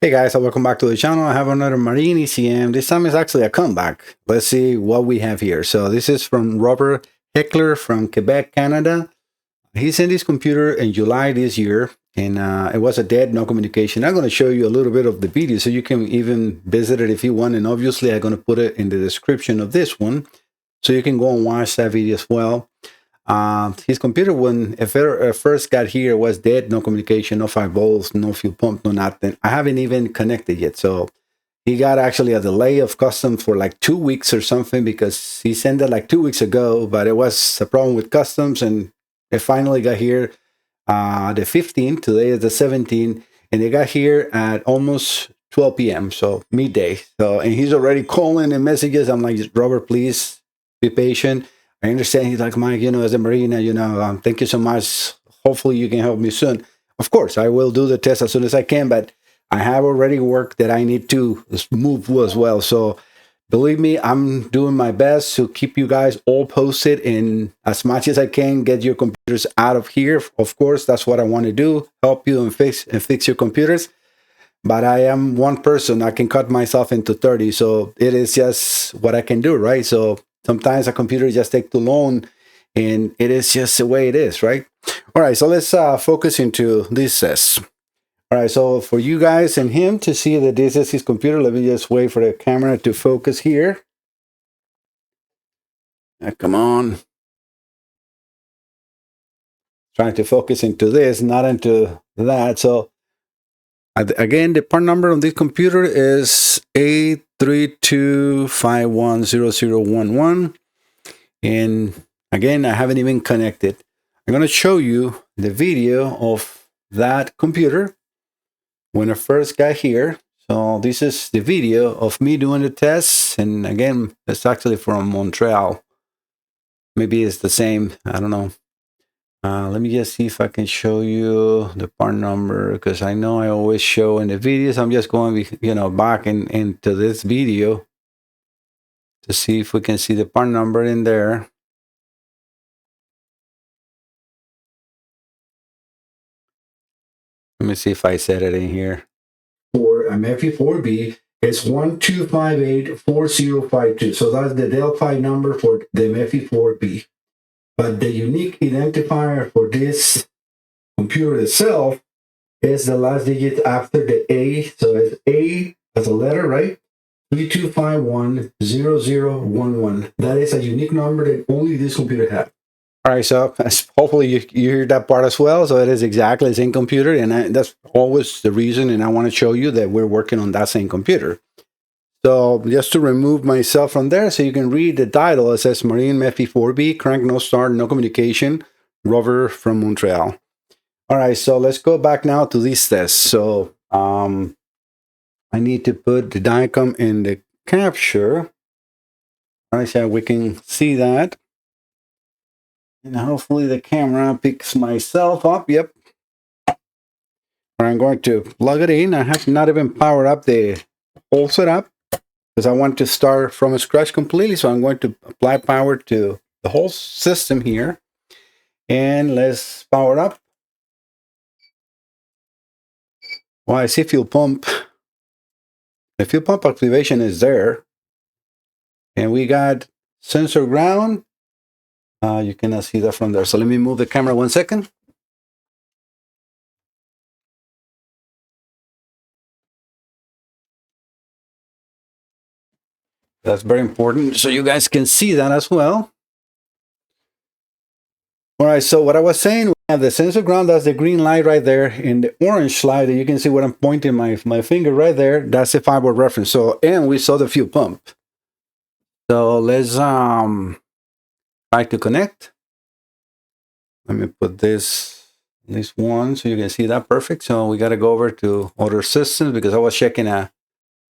Hey guys, welcome back to the channel. I have another Marine ECM. This time is actually a comeback. Let's see what we have here. So this is from Robert Heckler from Quebec, Canada. He sent his computer in July this year, and it was a dead, no communication. I'm going to show you a little bit of the video so you can even visit it if you want. And obviously, I'm going to put it in the description of this one so you can go and watch that video as well. His computer, when it first got here, was dead, no communication, no 5 volts, no fuel pump, no nothing. I haven't even connected yet. So he got actually a delay of customs for like 2 weeks or something because he sent it like 2 weeks ago, but it was a problem with customs and it finally got here the 15th. Today is the 17th, and it got here at almost 12 p.m. So midday. So, and he's already calling and messages. I'm like, Robert, please be patient. I understand. He's like, Mike, as a Marine, thank you so much. Hopefully you can help me soon. Of course, I will do the test as soon as I can, but I have already work that I need to move as well. So believe me, I'm doing my best to keep you guys all posted and as much as I can get your computers out of here. Of course, that's what I want to do, help you and fix your computers. But I am one person. I can cut myself into 30. So it is just what I can do, right? So sometimes a computer just takes too long, and it is just the way it is, right? All right, so let's focus into this test. All right, so for you guys and him to see that this is his computer, let me just wait for the camera to focus here. Come on. Trying to focus into this, not into that. So again, the part number on this computer is 832510011. And again, I haven't even connected. I'm going to show you the video of that computer when I first got here. So this is the video of me doing the tests. And again, it's actually from Montreal. Maybe it's the same. I don't know. Let me just see if I can show you the part number, because I know I always show in the videos. I'm just going, back into this video to see if we can see the part number in there. Let me see if I set it in here. For a MEFI 4B, it's 12584052. So that's the Delphi number for the MEFI 4B. But the unique identifier for this computer itself is the last digit after the A. So it's A as a letter, right? 32510011. That is a unique number that only this computer has. All right, so hopefully you hear that part as well. So it is exactly the same computer, and that's always the reason, and I want to show you that we're working on that same computer. So just to remove myself from there so you can read the title, it says Marine MEFI 4B, crank no start, no communication, rover from Montreal. All right, so let's go back now to these tests. So I need to put the DICOM in the capture. All right, so we can see that. And hopefully the camera picks myself up. Yep. I'm going to plug it in. I have not even powered up the whole setup because I want to start from scratch completely. So I'm going to apply power to the whole system here. And let's power up. Well, I see fuel pump. The fuel pump activation is there. And we got sensor ground. You cannot see that from there. So let me move the camera 1 second. That's very important, so you guys can see that as well. All right, so what I was saying, we have the sensor ground, that's the green light right there. In the orange slide, you can see what I'm pointing my finger right there. That's the 5-volt reference. So, and we saw the fuel pump. So let's try to connect. Let me put this one so you can see that perfect. So we got to go over to other systems because I was checking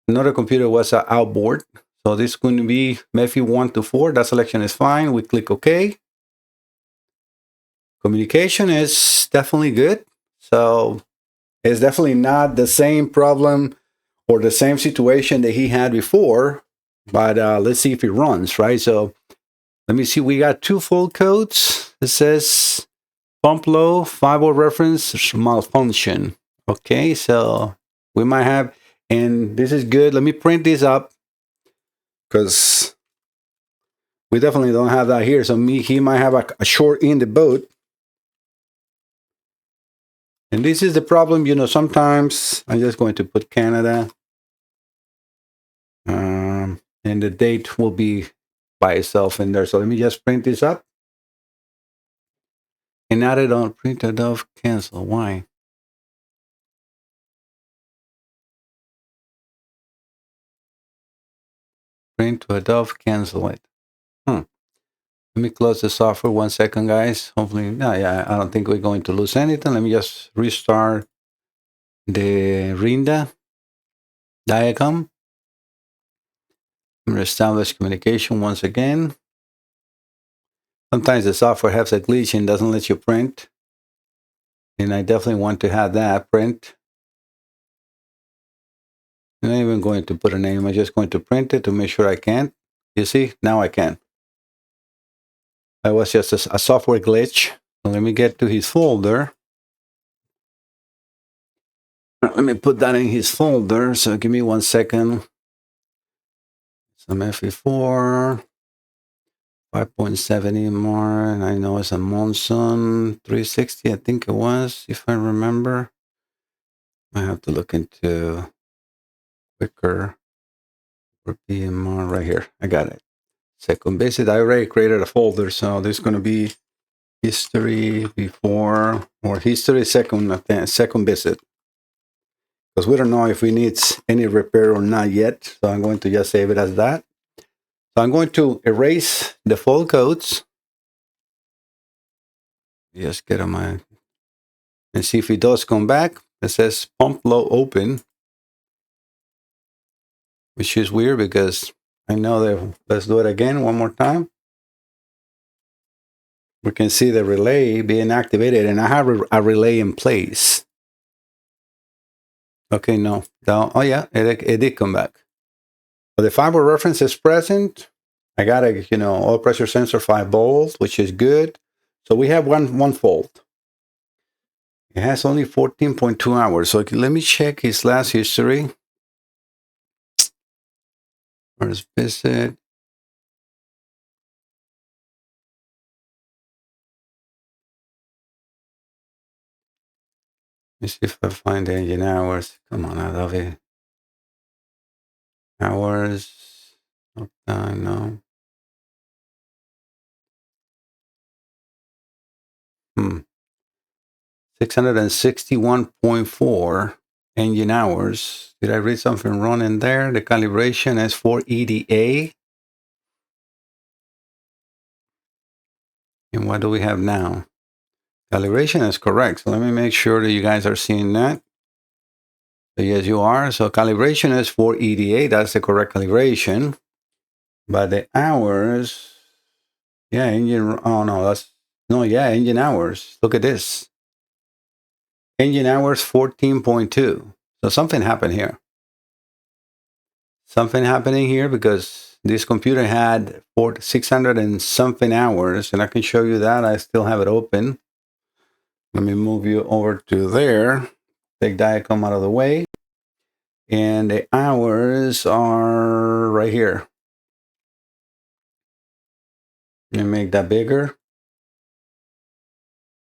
another computer was outboard. So this is going to be MEFI 1 to 4. That selection is fine. We click OK. Communication is definitely good. So it's definitely not the same problem or the same situation that he had before. But let's see if it runs, right? So let me see. We got 2 full codes. It says pump low, 5-volt reference, malfunction. Okay, so we might have, and this is good. Let me print this up because we definitely don't have that here. So he might have a short in the boat. And this is the problem, you know, sometimes I'm just going to put Canada. And the date will be by itself in there. So let me just print this up. And now they don't print it off, cancel. Why? Print to Adobe, cancel it. Let me close the software 1 second, guys. Hopefully, no, yeah, I don't think we're going to lose anything. Let me just restart the Rinda diagram. I'm going to establish communication once again. Sometimes the software has a glitch and doesn't let you print. And I definitely want to have that print. I'm not even going to put a name. I'm just going to print it to make sure I can. You see, now I can. That was just a software glitch. So let me get to his folder. Let me put that in his folder. So give me 1 second. Some MEFI 5.70 more. And I know it's a Monson 360, I think it was, if I remember. I have to look into quicker for PMR right here. I got it. Second visit. I already created a folder, so there's going to be history before or history second visit, because we don't know if we need any repair or not yet. So I'm going to just save it as that. So I'm going to erase the full codes. Just get on my and see if it does come back. It says pump low open, which is weird because I know that. Let's do it again one more time. We can see the relay being activated, and I have a relay in place. Okay, no. Oh, yeah, it did come back. But the fiber reference is present. I got a, oil pressure sensor 5 volts, which is good. So we have one fault. It has only 14.2 hours. So let me check his last history. First visit. Let me see if I find the engine hours. Come on, I love it. Hours. Uptime, no. 661.4 engine hours. Did I read something wrong in there? The calibration is for EDA. And what do we have now? Calibration is correct. So let me make sure that you guys are seeing that. So yes, you are. So calibration is for EDA. That's the correct calibration. But the hours, yeah, engine. Oh no, engine hours. Look at this. Engine hours 14.2. So something happened here. Something happening here because this computer had 600 and something hours, and I can show you that. I still have it open. Let me move you over to there. Take diagram out of the way. And the hours are right here. Let me make that bigger.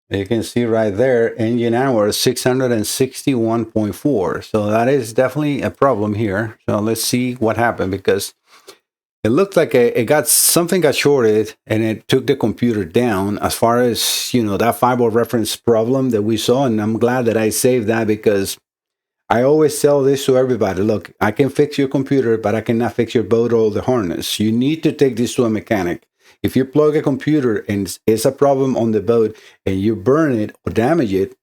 You can see right there, engine hours 661.4. So that is definitely a problem here. So let's see what happened, because it looked like something got shorted and it took the computer down as far as, that fiber reference problem that we saw. And I'm glad that I saved that, because I always tell this to everybody. Look, I can fix your computer, but I cannot fix your boat or the harness. You need to take this to a mechanic. If you plug a computer and it's a problem on the boat and you burn it or damage it,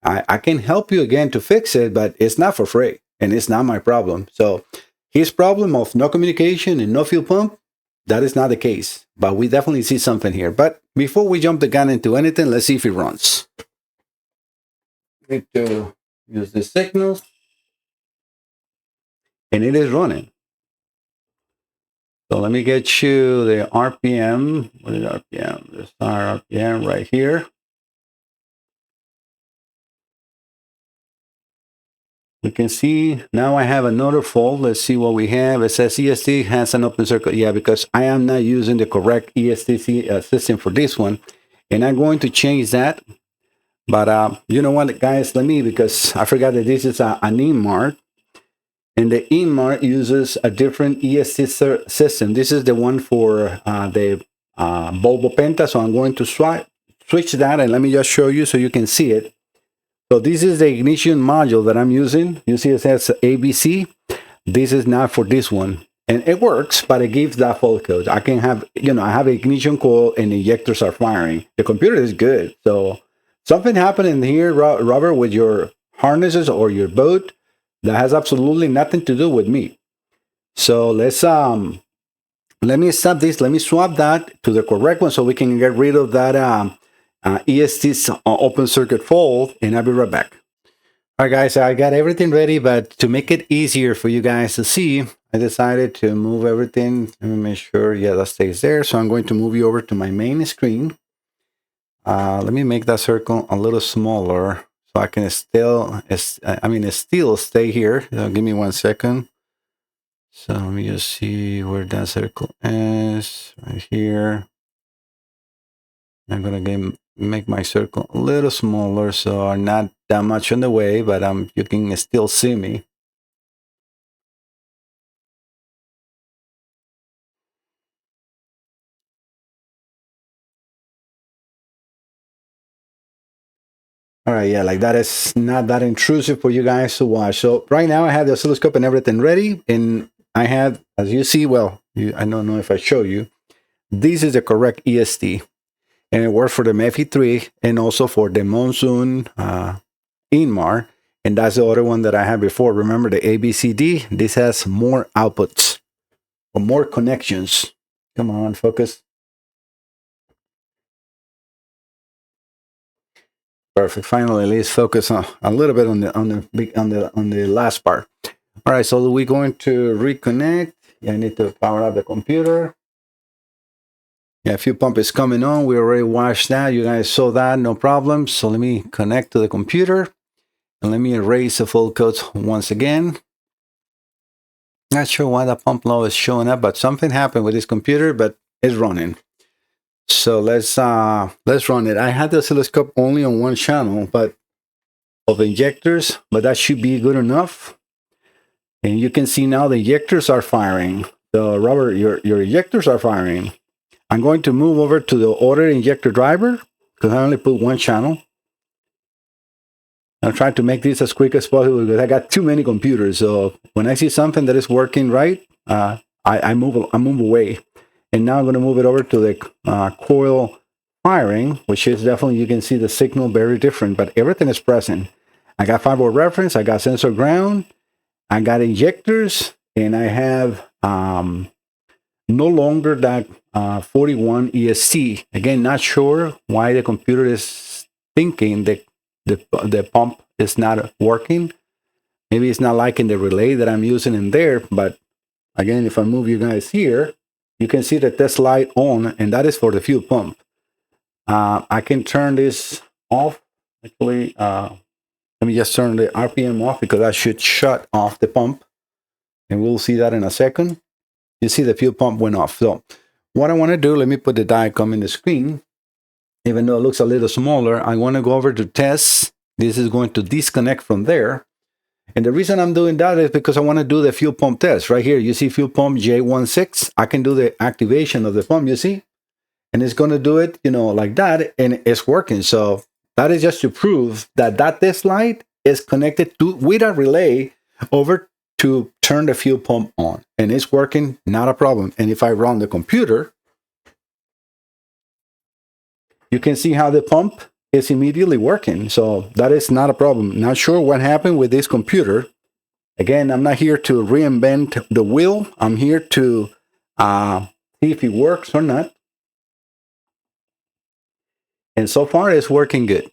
I can help you again to fix it, but it's not for free and it's not my problem. So his problem of no communication and no fuel pump, that is not the case. But we definitely see something here. But before we jump the gun into anything, let's see if it runs. Need to use the signal. And it is running. So let me get you the RPM. What is RPM? The star RPM right here. You can see now I have another fault. Let's see what we have. It says EST has an open circuit. Yeah, because I am not using the correct EST system for this one. And I'm going to change that. But you know what, guys, let me, because I forgot that this is an EMART. And the EMART uses a different EST system. This is the one for the Volvo Penta. So I'm going to switch that, and let me just show you so you can see it. So this is the ignition module that I'm using. You see it says ABC. This is not for this one. And it works, but it gives that fault code. I can have, I have an ignition coil and injectors are firing. The computer is good. So something happened in here, Robert, with your harnesses or your boat that has absolutely nothing to do with me. So let me stop this. Let me swap that to the correct one so we can get rid of that EST's open circuit fault, and I'll be right back. All right, guys, I got everything ready, but to make it easier for you guys to see, I decided to move everything. Let me make sure, yeah, that stays there. So I'm going to move you over to my main screen. Let me make that circle a little smaller so I can still stay here. Give me 1 second. So let me just see where that circle is, right here. I'm gonna make my circle a little smaller so I'm not that much on the way, but you can still see me. All right, yeah, like that is not that intrusive for you guys to watch. So right now I have the oscilloscope and everything ready, and I have, as you see, I don't know if I show you, this is the correct EST, and it works for the MEFI 3 and also for the Monsoon Inmar, and that's the other one that I had before. Remember the ABCD? This has more outputs or more connections. Come on, focus. Perfect. Finally, let's focus on a little bit on the last part. All right, so we're going to reconnect. I need to power up the computer. Yeah, fuel pump is coming on. We already watched that. You guys saw that, no problem. So let me connect to the computer and let me erase the full code once again. Not sure why the pump low is showing up, but something happened with this computer, but it's running. So let's run it. I had the oscilloscope only on one channel, but of injectors, but that should be good enough. And you can see now the injectors are firing. So Robert, your injectors are firing. I'm going to move over to the other injector driver because I only put one channel. I'm trying to make this as quick as possible because I got too many computers. So when I see something that is working right, I move away. And now I'm going to move it over to the coil firing, which is definitely, you can see the signal very different, but everything is present. I got 5-volt reference, I got sensor ground, I got injectors, and I have no longer that 41 ESC. Again, not sure why the computer is thinking that the pump is not working. Maybe it's not liking the relay that I'm using in there, but again, if I move you guys here, you can see the test light on, and that is for the fuel pump. I can turn this off. Actually, let me just turn the RPM off because that should shut off the pump. And we'll see that in a second. You see the fuel pump went off. So what I want to do, let me put the diagram in the screen. Even though it looks a little smaller, I want to go over to tests. This is going to disconnect from there. And the reason I'm doing that is because I want to do the fuel pump test. Right here, you see fuel pump J16. I can do the activation of the pump, you see? And it's going to do it, like that, and it's working. So that is just to prove that that test light is connected with a relay over to turn the fuel pump on. And it's working, not a problem. And if I run the computer, you can see how the pump is immediately working. So that is not a problem. Not sure what happened with this computer. Again, I'm not here to reinvent the wheel. I'm here to see if it works or not. And so far, it's working good.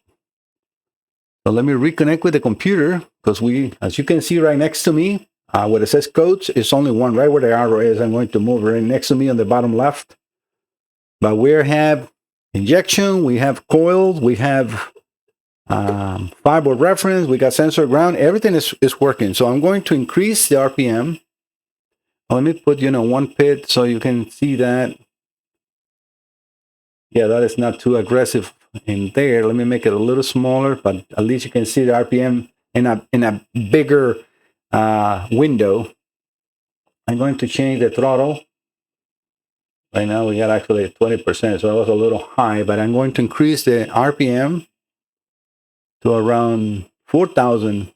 So let me reconnect with the computer because as you can see right next to me, where it says codes, it's only one right where the arrow is. I'm going to move right next to me on the bottom left. But we have injection, we have coils, we have Fiber reference, we got sensor ground, everything is working. So I'm going to increase the RPM. Let me put, 1 pit so you can see that. Yeah, that is not too aggressive in there. Let me make it a little smaller, but at least you can see the RPM in a bigger window. I'm going to change the throttle. Right now we got actually 20%, so that was a little high, but I'm going to increase the RPM to around 4,000.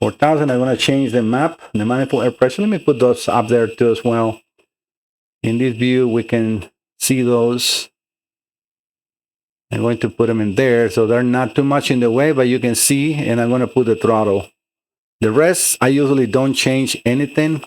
4,000, I'm going to change the map, the manifold air pressure. Let me put those up there too as well. In this view, we can see those. I'm going to put them in there so they're not too much in the way, but you can see, and I'm going to put the throttle. The rest, I usually don't change anything.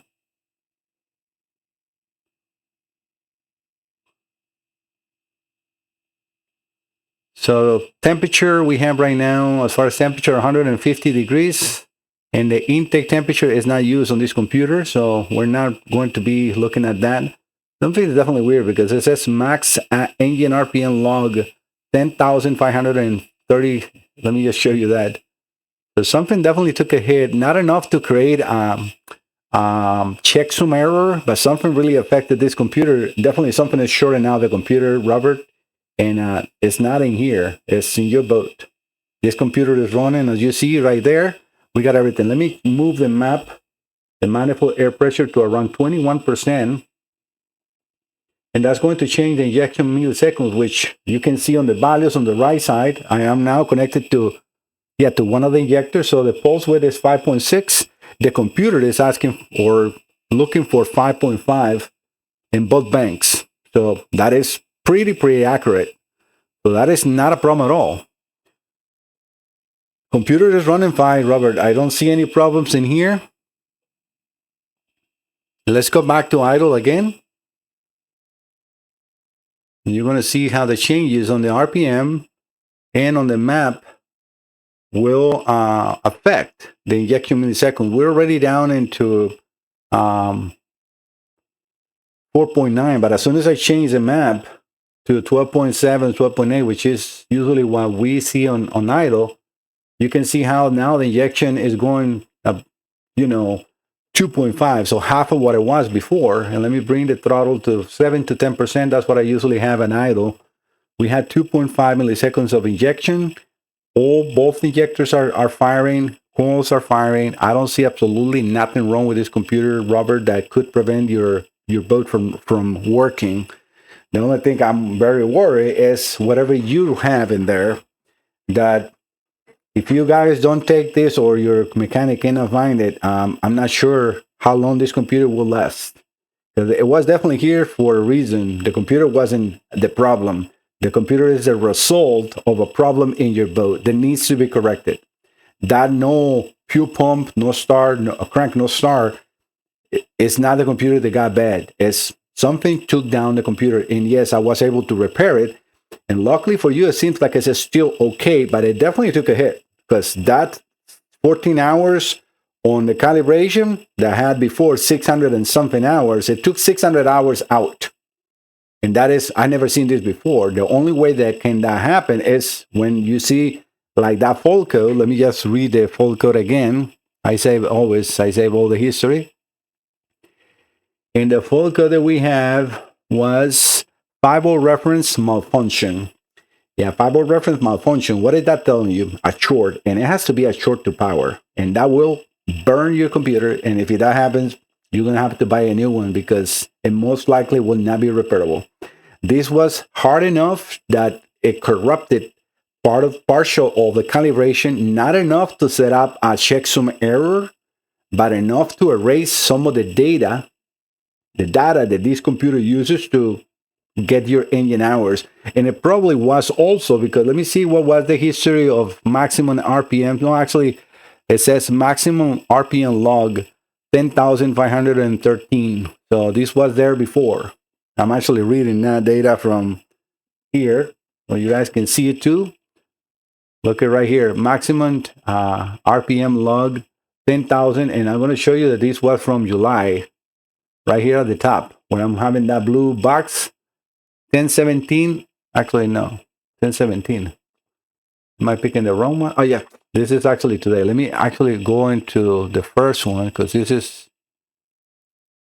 So temperature we have right now, as far as temperature, 150 degrees. And the intake temperature is not used on this computer, so we're not going to be looking at that. Something is definitely weird because it says max engine RPM log 10,530. Let me just show you that. So something definitely took a hit, not enough to create checksum error, but something really affected this computer. Definitely something is shorting out the computer, Robert, and it's not in here. It's in your boat. This computer is running, as you see right there. We got everything. Let me move the map, the manifold air pressure to around 21%. And that's going to change the injection milliseconds, which you can see on the values on the right side. I am now connected to one of the injectors. So the pulse width is 5.6. The computer is asking or looking for 5.5 in both banks. So that is pretty accurate. So that is not a problem at all. Computer is running fine, Robert. I don't see any problems in here. Let's go back to idle again. You're going to see how the changes on the RPM and on the map will affect the injection milliseconds. We're already down into 4.9, but as soon as I change the map to 12.7, 12.8, which is usually what we see on idle, you can see how now the injection is going up, 2.5, so half of what it was before. And let me bring the throttle to 7 to 10%. That's what I usually have an idle. We had 2.5 milliseconds of injection. Both injectors are firing, coils are firing. I don't see absolutely nothing wrong with this computer, Robert, that could prevent your boat from working. The only thing I'm very worried is whatever you have in there, that if you guys don't take this or your mechanic cannot find it, I'm not sure how long this computer will last. It was definitely here for a reason. The computer wasn't the problem. The computer is the result of a problem in your boat that needs to be corrected. That no fuel pump, no start, no crank, no start, it's not the computer that got bad. It's something took down the computer. And yes, I was able to repair it. And luckily for you, it seems like it's still okay, but it definitely took a hit because that 14 hours on the calibration that I had before 600 and something hours, it took 600 hours out. And that is, I never seen this before. The only way that can happen is when you see like that fault code. Let me just read the fault code again. I save all the history. And the fault code that we have was fiber reference malfunction. Yeah, fiber reference malfunction. What is that telling you? A short, and it has to be a short to power, and that will burn your computer. And if that happens, you're gonna have to buy a new one because it most likely will not be repairable. This was hard enough that it corrupted partial of the calibration, not enough to set up a checksum error, but enough to erase some of the data that this computer uses to get your engine hours. And it probably was also because, let me see what was the history of maximum RPM. No, actually, it says maximum RPM log 10,513. So this was there before. I'm actually reading that data from here, so you guys can see it too. Look at right here, maximum RPM log 10,000, and I'm going to show you that this was from July, right here at the top, when I'm having that blue box, 1017 Actually, no, 1017. Am I picking the wrong one? Oh, yeah. This is actually today. Let me actually go into the first one because this is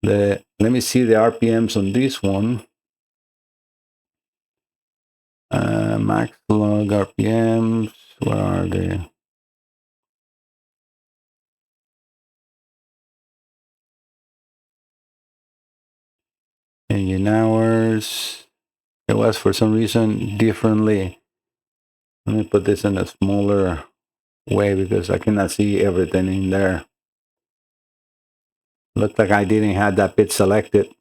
let me see the RPMs on this one. Max log RPMs. Where are they? Engine hours. It was for some reason differently. Let me put this in a smaller way because I cannot see everything in there. Looked like I didn't have that bit selected.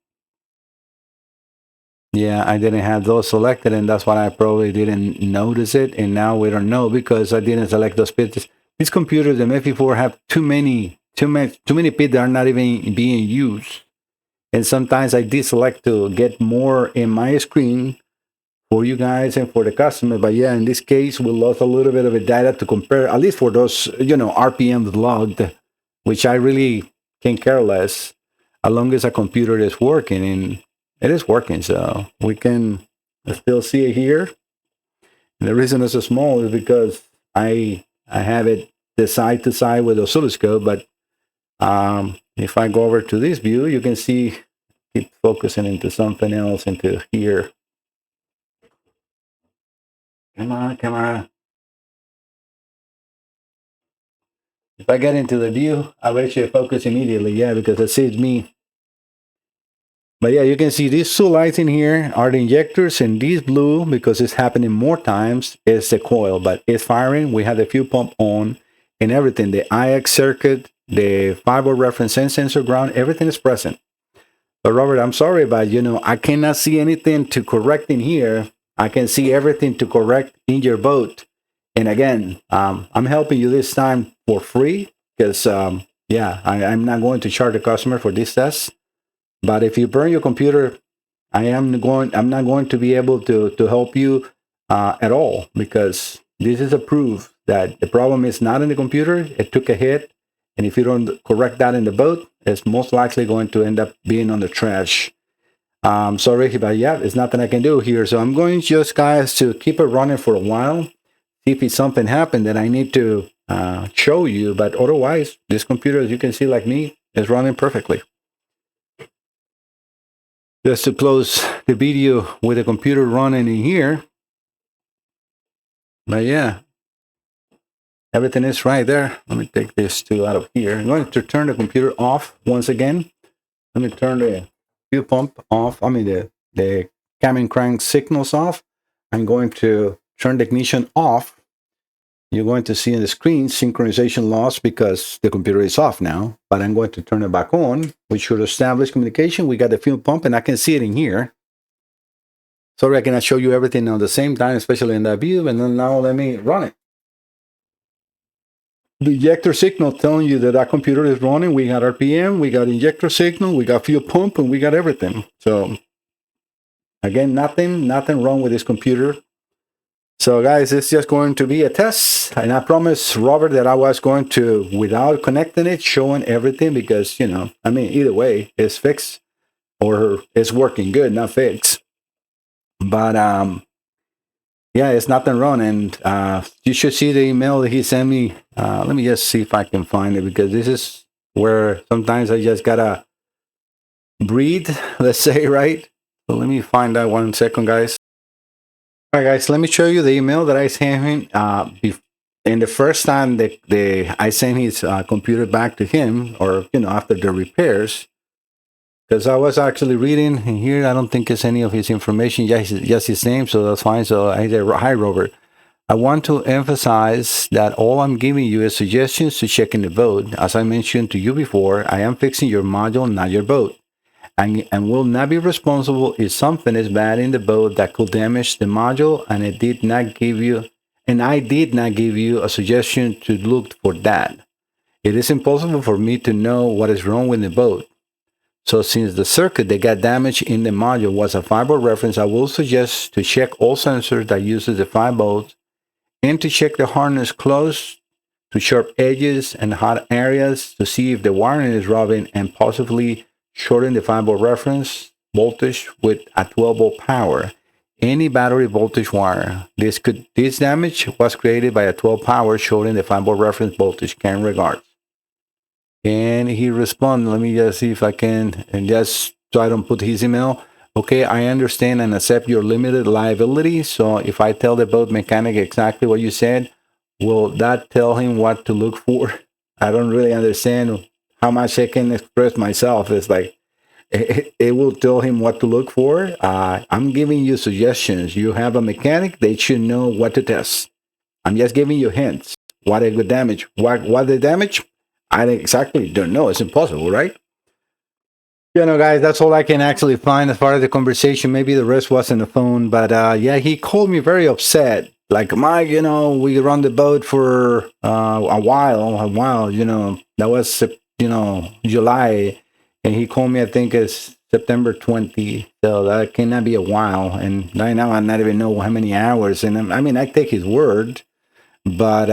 Yeah, I didn't have those selected, and that's why I probably didn't notice it. And now we don't know because I didn't select those bits. These computers, the MEFI 4, have too many bits that are not even being used. And sometimes I deselect to get more in my screen for you guys and for the customer. But yeah, in this case, we lost a little bit of the data to compare, at least for those, RPMs logged, which I really can care less, as long as a computer is working. And it is working, so we can still see it here. And the reason it's so small is because I have it the side to side with the oscilloscope. But if I go over to this view, you can see, keep focusing into something else, into here. Come on, camera. If I get into the view, I bet you focus immediately. Yeah, because it sees me. But yeah, you can see these two lights in here are the injectors, and these blue, because it's happening more times, is the coil, but it's firing. We have the fuel pump on and everything. The IX circuit, the 5-volt reference and sensor ground, everything is present. But Robert, I'm sorry, but I cannot see anything to correct in here. I can see everything to correct in your boat. And again, I'm helping you this time for free because, I'm not going to charge the customer for this test. But if you burn your computer, I'm not going to be able to help you at all, because this is a proof that the problem is not in the computer. It took a hit. And if you don't correct that in the boat, it's most likely going to end up being on the trash. Sorry, but yeah, there's nothing I can do here. So I'm going just, guys, to keep it running for a while. See if something happened that I need to show you. But otherwise, this computer, as you can see, like me, is running perfectly. Just to close the video with the computer running in here. But yeah, everything is right there. Let me take this two out of here. I'm going to turn the computer off once again. Let me turn the fuel pump off. I mean, the cam and crank signals off. I'm going to turn the ignition off. You're going to see on the screen synchronization lost because the computer is off now. But I'm going to turn it back on, which should establish communication. We got the fuel pump, and I can see it in here. Sorry, I cannot show you everything at the same time, especially in that view. And then now let me run it. The injector signal telling you that computer is running. We got RPM, we got injector signal, we got fuel pump, and we got everything. So again, nothing wrong with this computer. So guys, it's just going to be a test. And I promised Robert that I was going to, without connecting it, showing everything, because, either way, it's fixed or it's working good, not fixed. But yeah, it's nothing wrong. And you should see the email that he sent me. Let me just see if I can find it, because this is where sometimes I just gotta breathe, let's say, right? So let me find that 1 second, guys. All right, guys, let me show you the email that I sent him. And the first time that I sent his computer back to him, or after the repairs, because I was actually reading, and here I don't think it's any of his information, just his name, so that's fine. So I said, "Hi, Robert. I want to emphasize that all I'm giving you is suggestions to check in the boat. As I mentioned to you before, I am fixing your module, not your boat, and will not be responsible if something is bad in the boat that could damage the module, and I did not give you a suggestion to look for that. It is impossible for me to know what is wrong with the boat. So since the circuit that got damaged in the module was a 5-volt reference, I will suggest to check all sensors that uses the 5 volts, and to check the harness close to sharp edges and hot areas to see if the wiring is rubbing, and possibly shorten the 5-volt reference voltage with a 12-volt power. any battery voltage wire. This damage was created by a 12 power showing the 5 volt reference voltage. Kind regards. And he responded, let me just see if I can, and just so I don't put his email. Okay, I understand and accept your limited liability. So if I tell the boat mechanic exactly what you said, will that tell him what to look for? I don't really understand how much I can express myself. It's like, it will tell him what to look for. I'm giving you suggestions. You have a mechanic, they should know what to test. I'm just giving you hints. What a good damage. What the damage? I exactly don't know. It's impossible, right? Guys, that's all I can actually find as far as the conversation. Maybe the rest was in the phone, but yeah, he called me very upset. Like, Mike, we run the boat for a while. That was July, and he called me. I think it's September 20. So that cannot be a while. And right now, I not even know how many hours. And I mean, I take his word, but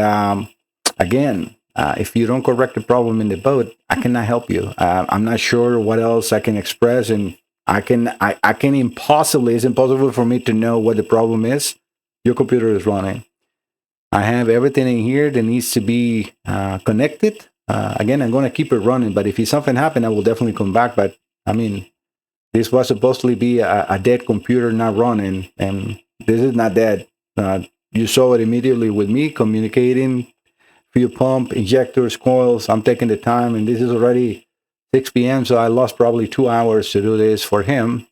again, if you don't correct the problem in the boat, I cannot help you. I'm not sure what else I can express, and I can impossibly. It's impossible for me to know what the problem is. Your computer is running. I have everything in here that needs to be connected. Again, I'm going to keep it running, but if something happened, I will definitely come back. But I mean, this was supposed to be a dead computer not running, and this is not dead. You saw it immediately with me communicating. Fuel pump, injectors, coils. I'm taking the time, and this is already 6 p.m., so I lost probably 2 hours to do this for him.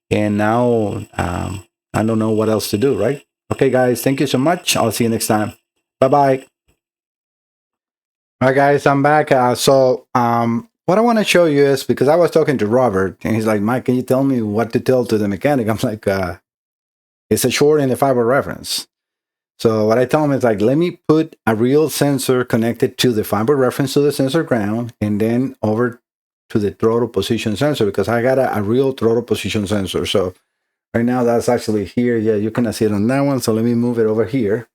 And now I don't know what else to do, right? Okay, guys, thank you so much. I'll see you next time. Bye-bye. All right, guys, I'm back. What I want to show you is, because I was talking to Robert, and he's like, Mike, can you tell me what to tell to the mechanic? I'm like, it's a short in the fiber reference. So what I tell him is like, let me put a real sensor connected to the fiber reference to the sensor ground, and then over to the throttle position sensor, because I got a real throttle position sensor. So right now that's actually here. Yeah, you cannot see it on that one. So let me move it over here.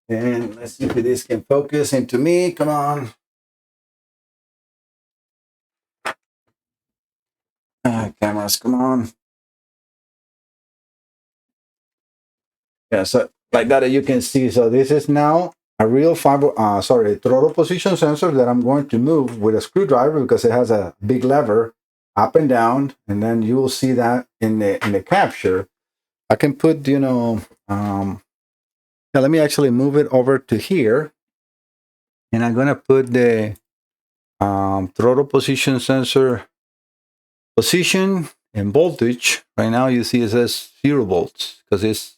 And let's see if this can focus into me. Come on. Cameras, come on. Yeah, so like that you can see. So this is now a real throttle position sensor that I'm going to move with a screwdriver, because it has a big lever up and down, and then you will see that in the capture. I can put, now let me actually move it over to here, and I'm gonna put the throttle position sensor position and voltage. Right now you see it says 0 volts because it's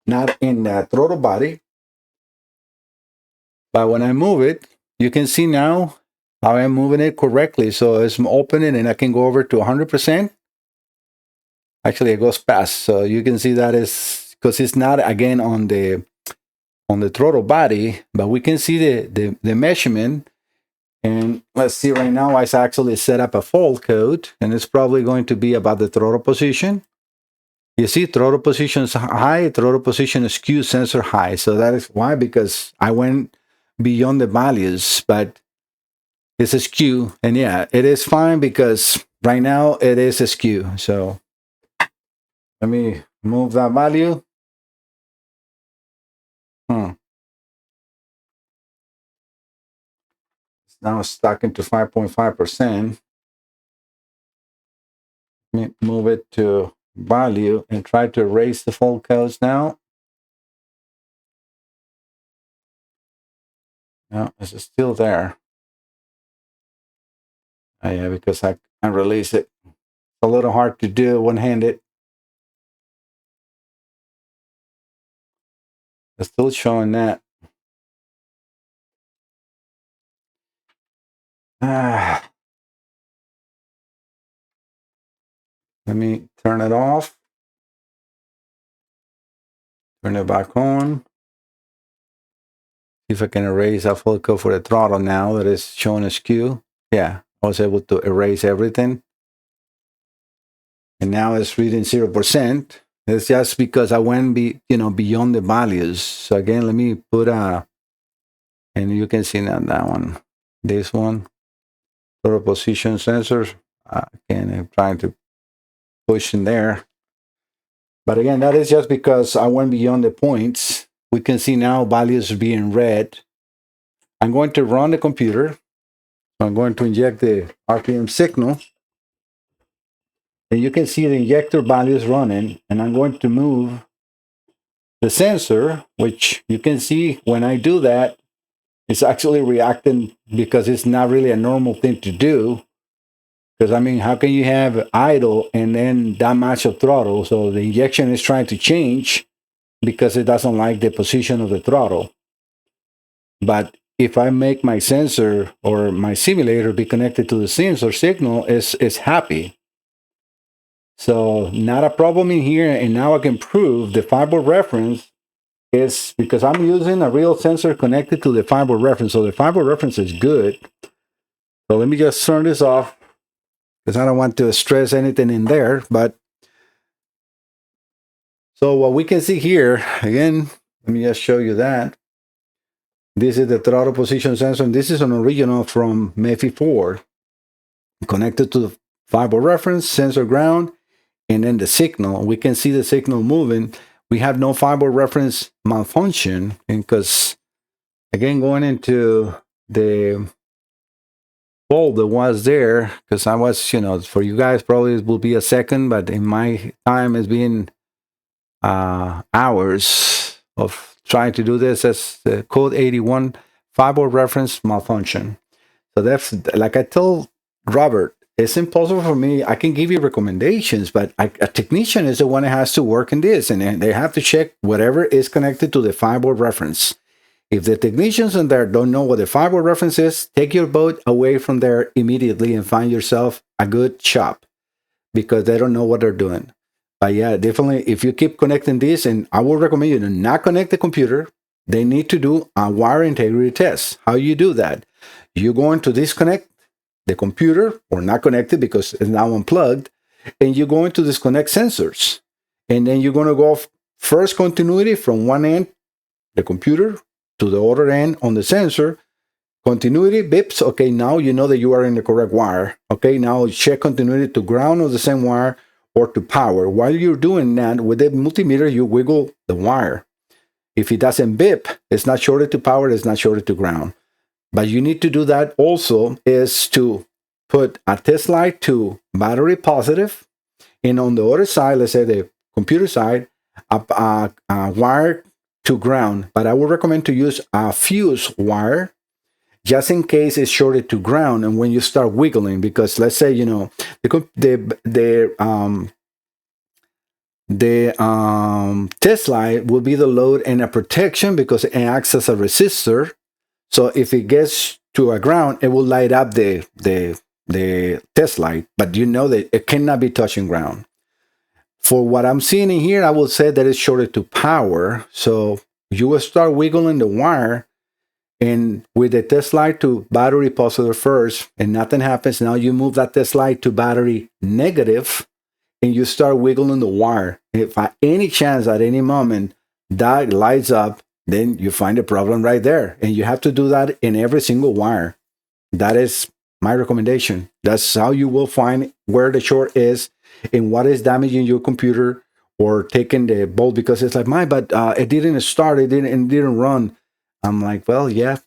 not in the throttle body. But when I move it, you can see now how I'm moving it correctly. So it's opening, and I can go over to 100%. Actually, it goes past. So you can see that is because it's not again on the throttle body, but we can see the measurement. And let's see right now, I actually set up a fault code, and it's probably going to be about the throttle position. You see, throttle position is high, throttle position skew sensor high. So that is why, because I went beyond the values, but it's a skew. And yeah, it is fine because right now it is a skew. So let me move that value. It's now stuck into 5.5%. Let me move it to value and try to erase the fault codes now. No, it's still there. Oh, yeah, because I release it. It's a little hard to do one-handed. It's still showing that. Let me turn it off. Turn it back on. See if I can erase that full code for the throttle now that is showing a skew. Yeah, I was able to erase everything. And now it's reading 0%. It's just because I went beyond the values. So again, let me put and you can see now that one. This one. Throttle position sensors. Again, I'm trying to push in there. But again, that is just because I went beyond the points. We can see now values being read. I'm going to run the computer. I'm going to inject the RPM signal. And you can see the injector values running. And I'm going to move the sensor, which you can see when I do that, it's actually reacting because it's not really a normal thing to do. Because, I mean, how can you have idle and then that much of throttle? So the injection is trying to change because it doesn't like the position of the throttle. But if I make my sensor or my simulator be connected to the sensor signal, it's happy. So not a problem in here. And now I can prove the fiber reference is because I'm using a real sensor connected to the fiber reference. So the fiber reference is good. So let me just turn this off because I don't want to stress anything in there. But so what we can see here, again, let me just show you that. This is the throttle position sensor, and this is an original from MEFI 4, connected to the fiber reference, sensor ground, and then the signal. We can see the signal moving. We have no fiber reference malfunction, and because, again, going into the fault that was there, because I was, for you guys, probably it will be a second, but in my time, it's been hours of trying to do this as code 81 fiber reference malfunction. So that's like I told Robert, it's impossible for me. I can give you recommendations, but a technician is the one that has to work in this, and they have to check whatever is connected to the fiber reference. If the technicians in there don't know what the fiber reference is, take your boat away from there immediately and find yourself a good shop because they don't know what they're doing. But yeah, definitely, if you keep connecting this, and I would recommend you to not connect the computer, they need to do a wire integrity test. How you do that? You're going to disconnect the computer or not connect it because it's now unplugged, and you're going to disconnect sensors. And then you're going to go first continuity from one end, the computer, to the other end on the sensor. Continuity, bips, okay, now you know that you are in the correct wire. Okay, now check continuity to ground of the same wire or to power. While you're doing that, with the multimeter, you wiggle the wire. If it doesn't bip, it's not shorted to power, it's not shorted to ground. But you need to do that also is to put a test light to battery positive, and on the other side, let's say the computer side, a wire to ground. But I would recommend to use a fuse wire just in case it's shorted to ground. And when you start wiggling, because let's say, the test light will be the load and a protection because it acts as a resistor. So if it gets to a ground, it will light up the test light, but you know that it cannot be touching ground. For what I'm seeing in here, I will say that it's shorted to power. So you will start wiggling the wire, and with the test light to battery positive first, and nothing happens. Now you move that test light to battery negative, and you start wiggling the wire. If by any chance at any moment that lights up, then you find a problem right there. And you have to do that in every single wire. That is my recommendation. That's how you will find where the short is and what is damaging your computer or taking the bolt because it's like, but it didn't start, it didn't run. I'm like, well, yeah,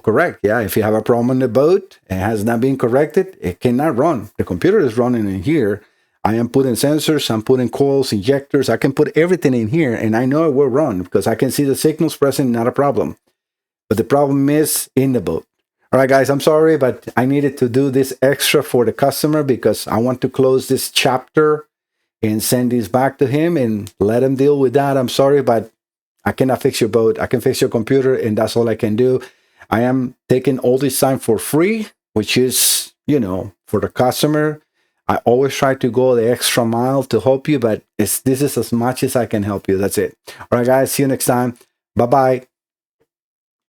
correct. Yeah, if you have a problem in the boat, it has not been corrected, it cannot run. The computer is running in here. I am putting sensors, I'm putting coils, injectors. I can put everything in here, and I know it will run because I can see the signals present, not a problem. But the problem is in the boat. All right, guys, I'm sorry, but I needed to do this extra for the customer because I want to close this chapter and send this back to him and let him deal with that. I'm sorry, but I cannot fix your boat. I can fix your computer, and that's all I can do. I am taking all this time for free, which is, for the customer. I always try to go the extra mile to help you, but this is as much as I can help you. That's it. All right, guys, see you next time. Bye-bye.